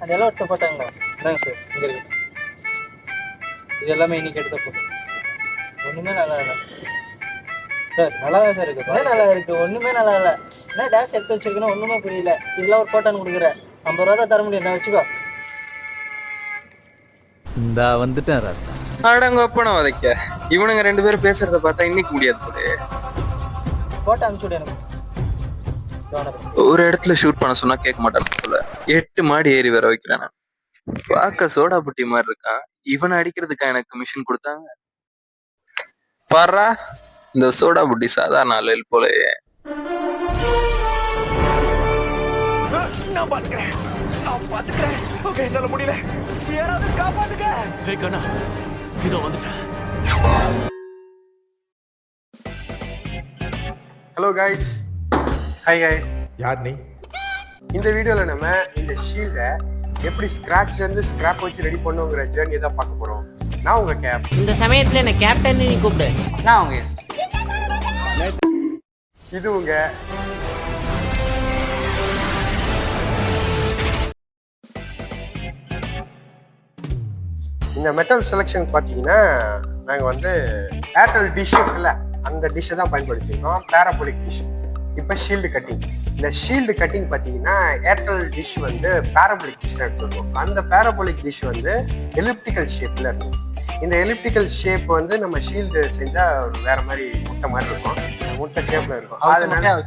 அதெல்லாம் எடுத்து போட்டாங்களா? என்னங்க சார் இங்கே இருக்கு. இது எல்லாமே இன்னைக்கு எடுத்த போட்டோ. ஒன்றுமே நல்லா இல்லை சார். நல்லா தான் சார் இருக்குது. நல்லா இருக்குது. ஒன்றுமே நல்லா இல்லை. என்ன டேஷ் எடுத்து வச்சிருக்கேன்னு ஒன்றுமே புரியல. இதெல்லாம் ஒரு போட்டோன்னு கொடுக்குறேன். 50 ரூபா தான் தர முடியும். நான் வச்சுக்கோ. இந்த வந்துட்டேன் ராசா. அடங்க அப்பன வதைக்க. இவனுங்க 2 பேரும் பேசுறத பார்த்தா இன்னைக்கு முடியாது போல. போட்டோ அனுப்பிச்சுடு எனக்கு. ஒரு இடத்துல ஷூட் பண்ண சொன்னா கேட்க மாட்டான் போல. 8 மாடி ஏறி வர வைக்கிறான். பார்க்க சோடா புட்டி மாதிரி இருக்கான். இவனை அடிக்கிறதுக்கா எனக்கு மிஷின் கொடுத்தாங்க. பாரா, இந்த சோடா புட்டி சாதாரண ஆள் போலயே. நான் பாத்துக்கிறேன். ஓகே, என்னால முடியல. யாராவது காப்பாத்துங்க. டேய் கண்ணா, இதோ வந்துட்டேன். Hello guys. Hi guys. யார் நீ? இந்த வீடியோவில் நம்ம இந்த ஷீல்டை எப்படி ஸ்க்ராட்ச்ல இருந்து ஸ்கிராப் வச்சு ரெடி பண்ணுங்கிற ஜேர்னி தான் பார்க்க போறோம். நான் உங்க கேப். இந்த சமயத்துல என்ன கேப்டன் நீ கூப்பிடு. நான் உங்க எஸ்ட். இது உங்க இந்த மெட்டல் செலெக்ஷன் பார்த்தீங்கன்னா நாங்கள் வந்து ஏர்டெல் டிஷ் இருக்குல்ல, அந்த டிஷ்ஷை தான் பயன்படுத்தியிருக்கோம். Parabolic dish. இப்போ ஷீல்டு கட்டிங். இந்த ஷீல்டு கட்டிங் பார்த்தீங்கன்னா ஏர்டெல் டிஷ் வந்து பேராபோலிக் டிஷ் எடுத்துருக்கோம். அந்த பேராபோலிக் டிஷ் வந்து எலிப்டிக்கல் ஷேப்பில் இருக்கும். இந்த எலிப்டிக்கல் ஷேப் வந்து நம்ம ஷீல்டு செஞ்சால் வேற மாதிரி முட்டை மாதிரி இருக்கும். முட்டை ஷேப்பில் இருக்கும். அதனால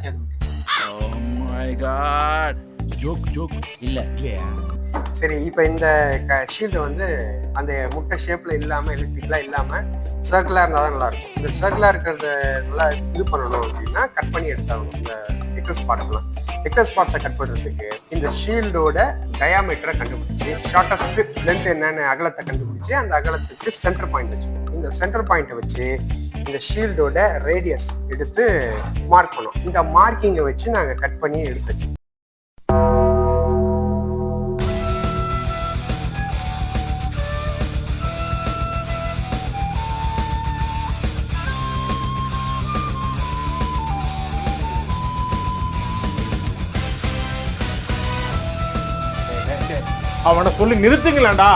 சரி, இப்போ இந்த ஷீல்டு வந்து அந்த முட்டை ஷேப்பில் இல்லாமல் எலிப்டிக்கலாக இல்லாமல் சர்க்குலாக இருந்தால் தான் நல்லாயிருக்கும். இந்த சர்க்குலாக இருக்கிறத நல்லா இது பண்ணணும் அப்படின்னா கட் பண்ணி எடுத்தாகணும். இந்த எக்ஸஸ் பார்ட்ஸை கட் பண்ணுறதுக்கு இந்த ஷீல்டோட டயாமீட்டரை கண்டுபிடிச்சி ஷார்ட்டஸ்ட் லென்த் என்னென்ன அகலத்தை கண்டுபிடிச்சி அந்த அகலத்துக்கு சென்டர் பாயிண்ட் வச்சுக்கணும். இந்த சென்டர் பாயிண்ட்டை வச்சு இந்த ஷீல்டோட ரேடியஸ் எடுத்து மார்க் பண்ணோம். இந்த மார்க்கிங்கை வச்சு நாங்கள் கட் பண்ணி எடுத்துச்சு. அவனை சொல்லி நிறுத்துங்களேன்டா.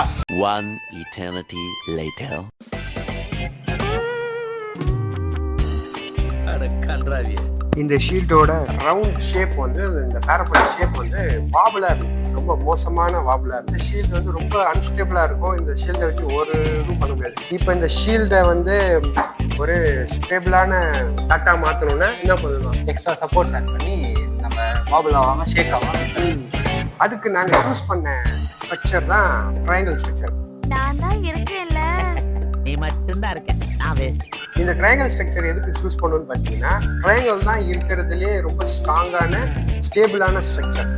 One eternity later. இந்த ஷீல்டோட ரவுண்ட் ஷேப் வந்து இந்த பேரபோலிக் ஷேப் வந்து வாபுலா இருக்கும். ரொம்ப மோசமான வாபுலா இருக்கு. இந்த ஷீல்டு வந்து ரொம்ப அன்ஸ்டேபிளா இருக்கும். இந்த ஷீல்டை வச்சு ஒரு இதுவும் பண்ண முடியாது. இப்போ இந்த ஷீல்டை வந்து ஒரு ஸ்டேபிளான டாட்டா மாற்றணும்னா என்ன பண்ணணும்? எக்ஸ்ட்ரா சப்போர்ட்ஸ் ஆட் பண்ணி நம்ம வாபுல் ஆகாமல் ஷேக் ஆகாமல் அதுக்கு நாங்கள் சூஸ் பண்ண ஸ்ட்ரக்சர் தான் ட்ரையாங்கிள் ஸ்ட்ரக்சர். நான் தான் இருக்கேன்ல. நீ மட்டும் தான் இருக்க. நான் வேஸ்ட். இந்த ட்ரையாங்கிள் ஸ்ட்ரக்சர் எதுக்கு சூஸ் பண்ணணும்னு பார்த்தீங்கன்னா ட்ரையாங்கிள் தான் இருக்கிறதுலே ரொம்ப ஸ்ட்ராங்கான ஸ்டேபிளான ஸ்ட்ரக்சர்.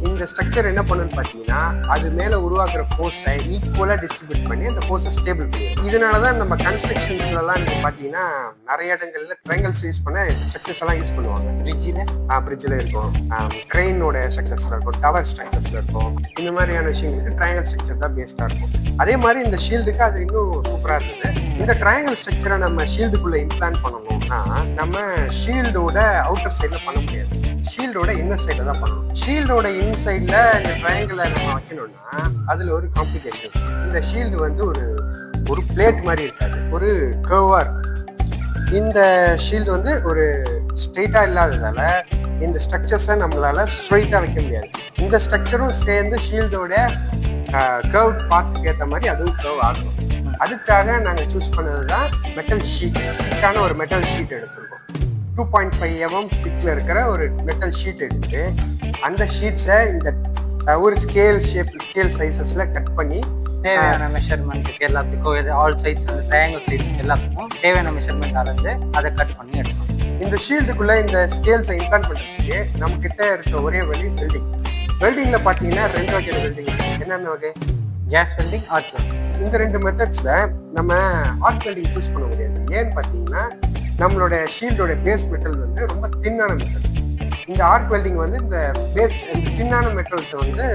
இந்த ஸ்ட்ரக்சர் என்ன பண்ணுன்னு பார்த்தீங்கன்னா அது மேலே உருவாக்குற ஃபோர்ஸை ஈக்குவலாக டிஸ்ட்ரிபியூட் பண்ணி அந்த ஃபோர்ஸை ஸ்டேபிள் பண்ணும். இதனால தான் நம்ம கன்ஸ்ட்ரக்ஷன்ஸ்லாம் நீங்கள் பார்த்தீங்கன்னா நிறைய இடங்கள்ல ட்ரையாங்கிள்ஸ் யூஸ் பண்ண ஸ்ட்ரக்சர்ஸ் எல்லாம் யூஸ் பண்ணுவாங்க. பிரிட்ஜில் இருக்கும், க்ரெயினோட ஸ்ட்ரக்சர்ஸில் இருக்கும், டவர் ஸ்ட்ரக்சர்ஸில் இருக்கும். இந்த மாதிரியான விஷயங்களுக்கு ட்ரையாங்கிள் ஸ்ட்ரக்சர் தான் பேஸ்டாக இருக்கும். அதே மாதிரி இந்த ஷீல்டுக்கு அது இன்னும் சூப்பராக இருக்குது. இந்த ட்ரையாங்கிள் ஸ்ட்ரக்சரை நம்ம ஷீல்டுக்குள்ளே இம்ப்ளான்ட் பண்ணணும்னா நம்ம ஷீல்டோட அவுட்டர் சைடில் பண்ண முடியாது. ஷீல்டோட இன்னர் சைடில் தான் பண்ணணும். ஷீல்டோட இன்சைடில் இந்த ட்ரையாங்கிளை நம்ம வைக்கணும்னா அதில் ஒரு காம்ப்ளிகேஷன். இந்த ஷீல்டு வந்து ஒரு பிளேட் மாதிரி இருக்காது, ஒரு கர்வாக இருக்கும். இந்த ஷீல்டு வந்து ஒரு ஸ்ட்ரெயிட்டாக இல்லாததால் இந்த ஸ்ட்ரக்சர்ஸை நம்மளால் ஸ்ட்ரெயிட்டாக வைக்க முடியாது. இந்த ஸ்ட்ரக்சரும் சேர்ந்து ஷீல்டோட கர்வ் பார்த்துக்கு ஏற்ற மாதிரி அதுவும் கர்வ் ஆகணும். அதுக்காக நாங்கள் சூஸ் பண்ணது தான் மெட்டல் ஷீட். திக்கான ஒரு மெட்டல் ஷீட் எடுத்துருக்கோம். 2.5 mm திக்கில் இருக்கிற ஒரு மெட்டல் ஷீட் எடுத்து அந்த ஷீட்ஸை இந்த ஒரு ஸ்கேல் சைஸஸில் கட் பண்ணி தேவையான மெஷர்மெண்ட்டுக்கு எல்லாத்துக்கும் ஆல் சைட்ஸ் அந்த ட்ரையாங்கிள் சைட்ஸ்க்கு எல்லாத்துக்கும் தேவையான மெஷர்மெண்ட் அளந்து அதை கட் பண்ணி எடுக்கணும். இந்த ஷீல்டுக்குள்ளே இந்த ஸ்கேல்ஸை இம்ப்ளான்ட் பண்ணுறதுக்கு நம்மக்கிட்ட இருக்க ஒரே வழி வெல்டிங். வெல்டிங்கில் பார்த்தீங்கன்னா 2 வகையான வெல்டிங் இருக்குது. என்னென்ன வகை? Gas welding, arc welding. இந்த 2 மெத்தட்ஸில் நம்ம ஆர்க் வெல்டிங் சூஸ் பண்ண முடியாது. ஏன்னு பார்த்தீங்கன்னா நம்மளோட ஷீல்டோட பேஸ் மெட்டல் வந்து ரொம்ப தின்னான மெட்டல். இந்த ஆர்க் வெல்டிங் வந்து இந்த தின்னான மெட்டல்ஸை வந்து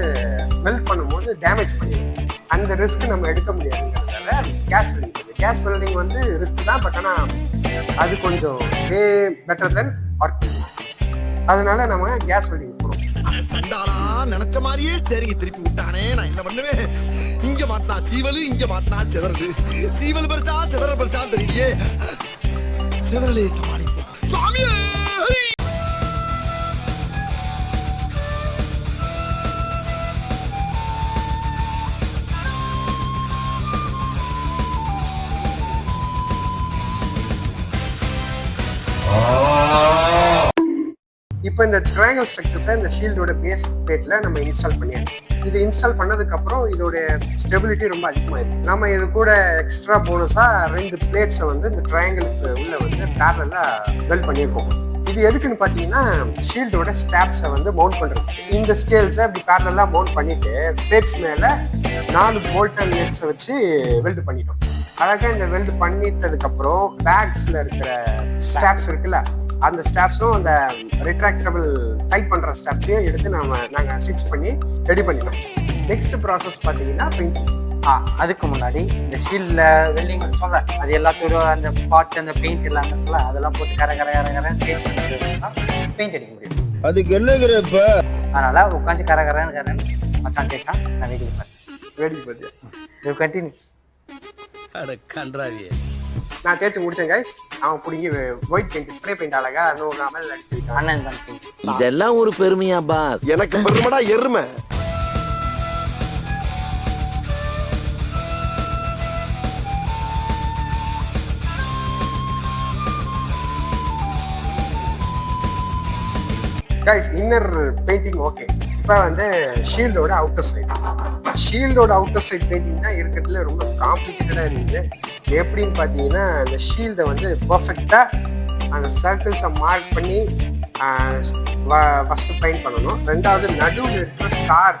மெல்ட் பண்ணும்போது டேமேஜ் பண்ணிடும். அந்த ரிஸ்க் நம்ம எடுக்க முடியாதுங்கிறதால கேஸ் வெல்டிங் வந்து ரிஸ்க் தான். பட் ஆனால் அது கொஞ்சம் பெட்டர் தென் ஆர்க் வெல்டிங். அதனால நம்ம கேஸ் வெல்டிங் போகிறோம். எல்லாம் நினைச்ச மாதிரியே சரிங்க திருப்பி விட்டானே, நான் என்ன பண்ணுவேன்? இங்க மாட்டினா சீவலு, இங்க மாட்டினா சிதறலு. சீவல் பெருசா சிதறல் பெருசா தெரியலையே. சிதறலே சமாளிப்போம். சுவாமியே! இப்போ இந்த ட்ரையாங்கிள் ஸ்ட்ரக்சர்ஸை இந்த ஷீல்டோட பேஸ் பிளேட்ல நம்ம இன்ஸ்டால் பண்ணியாச்சு. இது இன்ஸ்டால் பண்ணதுக்கப்புறம் இதோட ஸ்டெபிலிட்டி ரொம்ப அதிகமாக இருக்கு. நம்ம இது கூட எக்ஸ்ட்ரா போனஸாக 2 பிளேட்ஸை வந்து இந்த ட்ரையாங்கிளுக்கு உள்ள வந்து பேரலாக வெல்ட் பண்ணியிருக்கோம். இது எதுக்குன்னு பார்த்தீங்கன்னா ஷீல்டோட ஸ்டாப்ஸை வந்து மவுண்ட் பண்ணுறது. இந்த ஸ்கேல்ஸை அப்படி பேரலாக மவுண்ட் பண்ணிட்டு பிளேட்ஸ் மேலே 4 போல்ட் அண்ட் நெட்ஸை வச்சு வெல்டு பண்ணிட்டோம். அழகாக இந்த வெல்டு பண்ணிட்டதுக்கப்புறம் பேக்ஸில் இருக்கிற ஸ்டாப்ஸ் இருக்குல்ல, அந்த ஸ்டாப்ஸும் அந்த ரிட்ராக்டபிள் டைட் பண்ணுற ஸ்டாப்ஸையும் எடுத்து நாங்கள் ஸ்டிச் பண்ணி ரெடி பண்ணிட்டோம். நெக்ஸ்ட் ப்ராசஸ் பார்த்தீங்கன்னா பெயிண்டிங். அதுக்கு முன்னாடி இந்த ஷீல்டில் வெல்டிங் சொல்ல அது எல்லாத்தோட அந்த பாட்டு அந்த பெயிண்ட் எல்லாம் இருக்குல்ல, அதெல்லாம் போட்டு கரை தேய்ச்சி பண்ணிட்டு பெயிண்ட் அடிக்க முடியும். அதுக்கு என்னங்கிறப்ப அதனால உட்காந்து கரன்னு மச்சான் தேய்ச்சான். நான் வேடிக்கை பார்த்து கண்டினியூ. கன்றாவியே நான் தேய்ச்சி முடிச்சேன் கைஸ். அவன் பிடிங்கி ஒயிட் பெயிண்ட் ஸ்ப்ரே பெயிண்ட் அழகா நோகாமல் அடிச்சுட்டான். அண்ணன் தான் பெயிண்ட். இதெல்லாம் ஒரு பெருமையா பாஸ்? எனக்கு பெருமைடா எருமை. Guys inner painting okay. இப்போ வந்து ஷீல்டோட அவுட்டர் சைடு. ஷீல்டோட அவுட்டர் சைட் பெயிண்டிங் தான் இருக்கிறதுல ரொம்ப காம்ப்ளிகேட்டடாக இருக்குது. எப்படின்னு பார்த்தீங்கன்னா அந்த ஷீல்டை வந்து பர்ஃபெக்டாக அந்த சர்க்கிள்ஸை மார்க் பண்ணி ஃபஸ்ட்டு பெயிண்ட் பண்ணணும். ரெண்டாவது நடுவில் இருக்கிற ஸ்டார்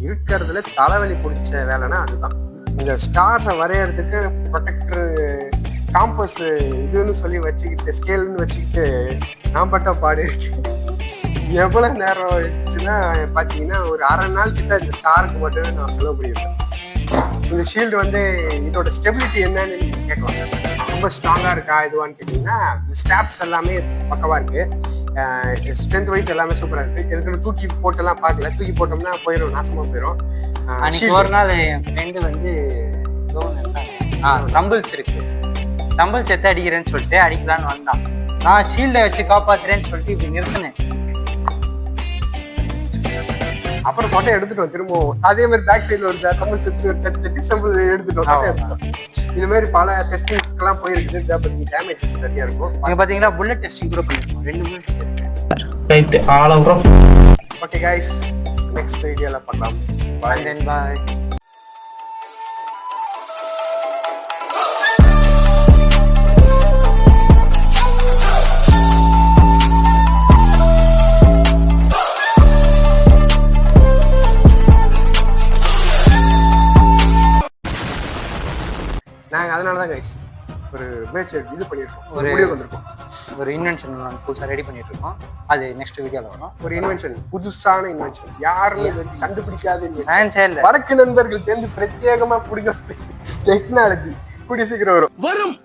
இருக்கிறதுல தலைவலி பிடிச்ச வேலைன்னா அதுதான். இந்த ஸ்டாரை வரைகிறதுக்கு ப்ரொடெக்டரு காம்பஸ் இதுன்னு சொல்லி வச்சுக்கிட்டு ஸ்கேல்னு வச்சுக்கிட்டு நான் பட்ட பாடு. எவ்வளோ நேரம் ஆயிடுச்சுன்னா பார்த்தீங்கன்னா ஒரு அரை நாள் கிட்ட இந்த ஸ்டாருக்கு மட்டுமே நான் செலவு பண்ணியிருக்கேன். இந்த ஷீல்டு வந்து இதோட ஸ்டெபிலிட்டி என்னன்னு நீங்கள் கேட்கலாம். ரொம்ப ஸ்ட்ராங்காக இருக்கா இதுவான்னு கேட்டிங்கன்னா ஸ்டாப்ஸ் எல்லாமே பக்கவாக இருக்குது. ஸ்ட்ரென்த் வைஸ் எல்லாமே சூப்பராக இருக்குது. எதுக்குன்னு தூக்கி போட்டெல்லாம் பார்க்கல. தூக்கி போட்டோம்னா போயிடும், நாசமாக போயிடும். ஒரு நாள் என் ஃப்ரெண்டு வந்து தம்பிள்ஸ் இருக்கு, தம்பிள்ஸ் எத்த அடிக்கிறேன்னு சொல்லிட்டு அடிக்கலான்னு வந்தான். நான் ஷீல்டை வச்சு காப்பாத்துறேன்னு சொல்லிட்டு இப்படி நிறுத்தினேன். அப்புறம் சொட்டை எடுத்துட்டோம். திரும்பவும் அதே மாதிரி பேக் சைடில் ஒரு தமிழ் செச்சு ஒரு தட்டி சிம்பிள் எடுத்துட்டோம். சொட்டை எடுத்துட்டோம். இது மாதிரி பல டெஸ்டிங்ஸ்க்கெல்லாம் போயிருக்குது. டேமேஜஸ் நிறையா இருக்கும். அங்கே பார்த்தீங்கன்னா புல்லட் டெஸ்டிங் கூட பண்ணிருக்கோம். 2 புல்லட். ஓகே கைஸ், நெக்ஸ்ட் வீடியோவில் பண்ணலாம். பாய். நாங்கள் அதனால தான் கைஸ் ஒரு மேட்ச் இது பண்ணியிருக்கோம். ஒரு வீடியோ வந்திருக்கோம். ஒரு இன்வென்ஷன் புதுசாக ரெடி பண்ணிட்டு இருக்கோம். அது நெக்ஸ்ட் வீடியோவில் வரும். ஒரு இன்வென்ஷன், புதுசான இன்வென்ஷன், யாரும் கண்டுபிடிக்காத சான்ஸே இல்லை. வடக்கு நண்பர்கள் சேர்ந்து பிரத்யேகமாக பிடிக்க டெக்னாலஜி கூடிய சீக்கிரம் வரும்.